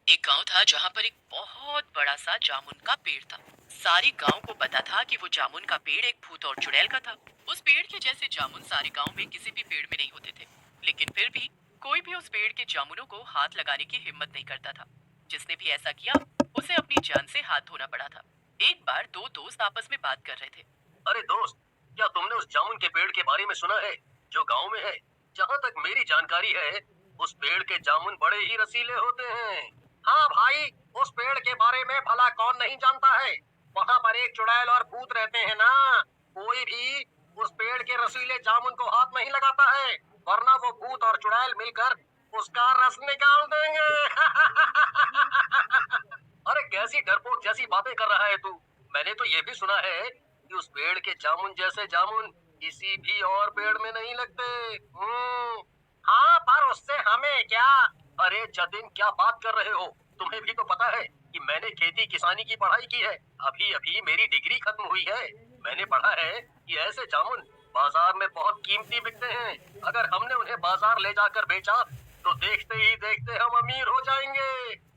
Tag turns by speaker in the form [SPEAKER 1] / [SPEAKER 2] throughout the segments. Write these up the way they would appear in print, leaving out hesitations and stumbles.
[SPEAKER 1] एक गांव था जहां पर एक बहुत बड़ा सा जामुन का पेड़ था। सारे गांव को पता था कि वो जामुन का पेड़ एक भूत और चुड़ैल का था। उस पेड़ के जैसे जामुन सारे गांव में किसी भी पेड़ में नहीं होते थे, लेकिन फिर भी कोई भी उस पेड़ के जामुनों को हाथ लगाने की हिम्मत नहीं करता था। जिसने भी ऐसा किया उसे अपनी जान से हाथ धोना पड़ा था। एक बार दो दोस्त आपस में बात कर रहे थे।
[SPEAKER 2] अरे दोस्त, क्या तुमने उस जामुन के पेड़ के बारे में सुना है जो गांव में है? जहां तक मेरी जानकारी है, उस पेड़ के जामुन बड़े ही रसीले होते हैं। हाँ भाई, उस पेड़ के बारे में भला कौन नहीं जानता है। वहाँ पर एक चुड़ैल और भूत रहते हैं ना। कोई भी उस पेड़ के रसीले जामुन को हाथ नहीं लगाता है, वरना वो भूत और चुड़ैल मिलकर उसका रस निकाल देंगे। अरे कैसी डरपोक जैसी बातें कर रहा है तू। मैंने तो ये भी सुना है कि उस पेड़ के जामुन जैसे जामुन किसी भी और पेड़ में नहीं लगते। हाँ, पर उससे हमें क्या? अरे जतिन, क्या बात कर रहे हो? तुम्हें भी तो पता है कि मैंने खेती किसानी की पढ़ाई की है। अभी अभी मेरी डिग्री खत्म हुई है। मैंने पढ़ा है कि ऐसे जामुन बाजार में बहुत कीमती बिकते हैं। अगर हमने उन्हें बाजार ले जाकर बेचा तो देखते ही देखते हम अमीर हो जाएंगे।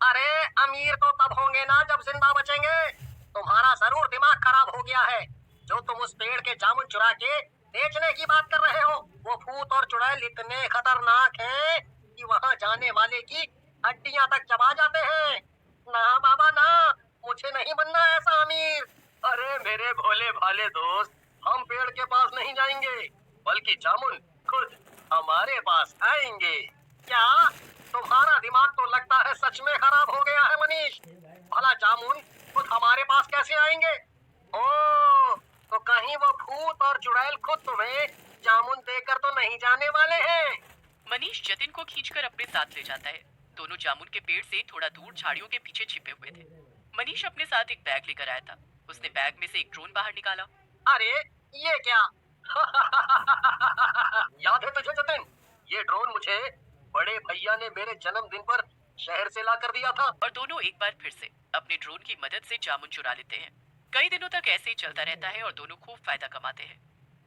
[SPEAKER 2] अरे अमीर तो तब होंगे ना जब जिंदा बचेंगे। तुम्हारा जरूर दिमाग खराब हो गया है। जो तुम उस पेड़ के जामुन चुरा के बेचने की बात कर रहे हो, वो भूत और चुड़ैल इतने खतरनाक हैं कि वहाँ जाने वाले की हड्डियां तक चबा जाते हैं। ना बाबा ना, मुझे नहीं बनना ऐसा अमीर। अरे मेरे भोले भाले दोस्त, हम पेड़ के पास नहीं जाएंगे, बल्कि जामुन खुद हमारे पास आएंगे। क्या? तुम्हारा दिमाग तो लगता है सच में खराब हो गया है मनीष। भला जामुन खुद हमारे पास कैसे आएंगे? ओ, तो कहीं वो भूत और चुड़ैल खुद तुम्हें जामुन देकर तो नहीं जाने वाले हैं?
[SPEAKER 1] मनीष जतिन को खींचकर अपने साथ ले जाता है। दोनों जामुन के पेड़ से थोड़ा दूर झाड़ियों के पीछे छिपे हुए थे। मनीष अपने साथ एक बैग लेकर आया था। उसने बैग में से एक ड्रोन बाहर निकाला।
[SPEAKER 2] अरे ये क्या? याद है तुझे जतिन? ये ड्रोन मुझे बड़े भैया ने मेरे जन्मदिन पर शहर से ला कर दिया था।
[SPEAKER 1] और दोनों एक बार फिर से अपने ड्रोन की मदद से जामुन चुरा लेते हैं। कई दिनों तक ऐसे ही चलता रहता है और दोनों खूब फायदा कमाते हैं।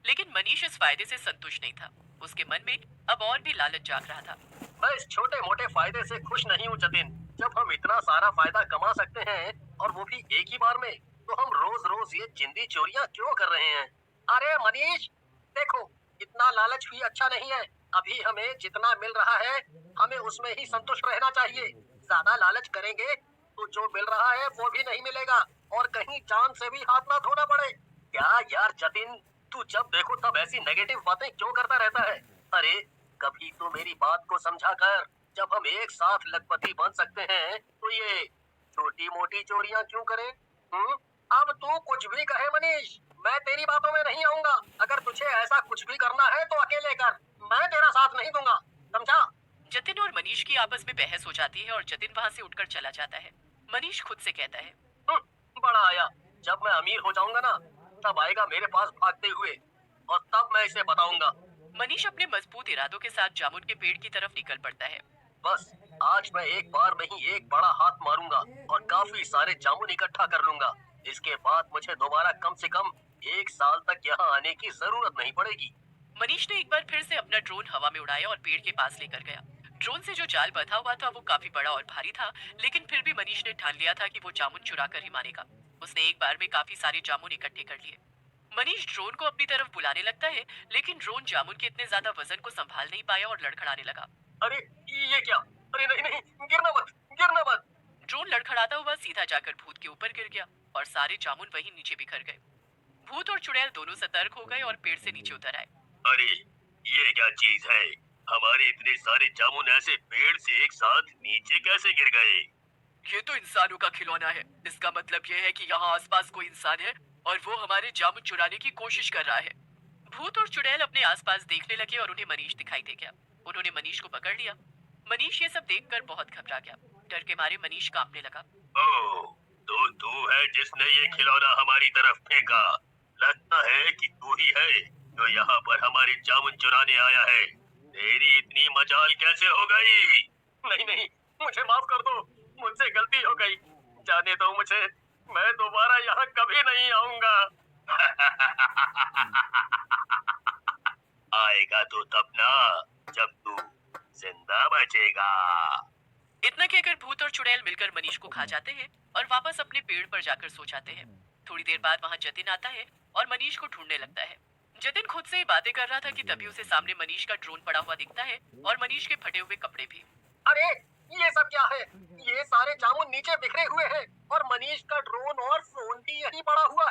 [SPEAKER 1] लेकिन मनीष इस फायदे से संतुष्ट नहीं था। उसके मन में अब और भी लालच जाग रहा था।
[SPEAKER 2] मैं इस छोटे मोटे फायदे से खुश नहीं हूँ जतिन। जब हम इतना सारा फायदा कमा सकते हैं, और वो भी एक ही बार में, तो हम रोज रोज ये चिंदी चोरियां क्यों कर रहे हैं? अरे मनीष, देखो, इतना लालच भी अच्छा नहीं है। अभी हमें जितना मिल रहा है, हमें उसमें ही संतुष्ट रहना चाहिए। ज्यादा लालच करेंगे तो जो मिल रहा है वो भी नहीं मिलेगा, और कहीं जान से भी हाथ ना धोना पड़े। क्या यार जतिन, तू जब देखो तब ऐसी नेगेटिव बातें क्यों करता रहता है? अरे कभी तो मेरी बात को समझा कर। जब हम एक साथ लखपति बन सकते हैं, तो ये छोटी मोटी चोरियां क्यों करें? अब तू कुछ भी कहे मनीष, मैं तेरी बातों में नहीं आऊंगा। अगर तुझे ऐसा कुछ भी करना है तो अकेले कर, मैं तेरा साथ नहीं दूंगा, समझा?
[SPEAKER 1] जतिन और मनीष की आपस में बहस हो जाती है और जतिन वहां से उठकर चला जाता है। मनीष खुद से कहता है।
[SPEAKER 2] बड़ा आया। जब मैं अमीर हो जाऊंगा ना, तब आएगा मेरे पास भागते हुए, और तब मैं इसे बताऊंगा।
[SPEAKER 1] मनीष अपने मजबूत इरादों के साथ जामुन के पेड़ की तरफ निकल पड़ता है।
[SPEAKER 2] बस आज मैं एक बार में ही एक बड़ा हाथ मारूंगा और काफी सारे जामुन इकट्ठा कर लूंगा। इसके बाद मुझे दोबारा कम से कम एक साल तक यहाँ आने की जरूरत नहीं पड़ेगी।
[SPEAKER 1] मनीष ने एक बार फिर से अपना ड्रोन हवा में उड़ाया और पेड़ के पास लेकर गया। ड्रोन से जो जाल बंधा हुआ था वो काफी बड़ा और भारी था, लेकिन फिर भी मनीष ने ठान लिया था कि वो जामुन चुरा कर ही मारेगा। उसने एक बार में काफी सारे जामुन इकट्ठे कर लिए। मनीष ड्रोन को अपनी तरफ बुलाने लगता है, लेकिन ड्रोन जामुन के इतने ज्यादा वजन को संभाल नहीं पाया और लड़खड़ाने लगा।
[SPEAKER 2] अरे ये क्या? अरे नहीं नहीं, गिरना मत, गिरना मत।
[SPEAKER 1] ड्रोन लड़खड़ाता हुआ सीधा जाकर भूत के ऊपर गिर गया और सारे जामुन वहीं नीचे बिखर गए। भूत और चुड़ैल दोनों सतर्क हो गए और पेड़ से नीचे उतर आए।
[SPEAKER 2] अरे ये क्या चीज है? हमारे इतने सारे जामुन ऐसे पेड़ से एक साथ नीचे कैसे गिर गए?
[SPEAKER 1] ये तो इंसानों का खिलौना है। इसका मतलब ये है कि यहाँ आसपास कोई इंसान है और वो हमारे जामुन चुराने की कोशिश कर रहा है। भूत और चुड़ैल अपने आसपास देखने लगे और उन्हें मनीष दिखाई दे गया। उन्होंने मनीष को पकड़ लिया। मनीष ये सब देखकर बहुत घबरा गया। डर के मारे मनीष कांपने लगा।
[SPEAKER 2] ओह, तो तू है जिसने ये खिलौना हमारी तरफ फेंका। लगता है कि तू ही है जो यहाँ पर हमारे जामुन चुराने आया है। तेरी इतनी मजाल कैसे हो गई? नहीं नहीं, मुझे माफ कर दो, मुझसे गलती हो गई। जाने दो मुझे, मैं दोबारा यहाँ कभी नहीं आऊंगा। आएगा तो तब ना, जब तू जिंदा बचेगा।
[SPEAKER 1] इतना कहकर भूत और चुड़ैल मिलकर मनीष को खा जाते हैं और वापस अपने पेड़ पर जाकर सो जाते हैं। थोड़ी देर बाद वहां जतिन आता है और मनीष को ढूंढने लगता है। जतिन खुद से ही बातें कर रहा था कि तभी उसे सामने मनीष का ड्रोन पड़ा हुआ दिखता है और मनीष के फटे हुए कपड़े भी।
[SPEAKER 2] अरे ये सब क्या है? ये सारे जामुन नीचे बिखरे हुए हैं और मनीष का ड्रोन और फोन भी यहीं पड़ा हुआ है।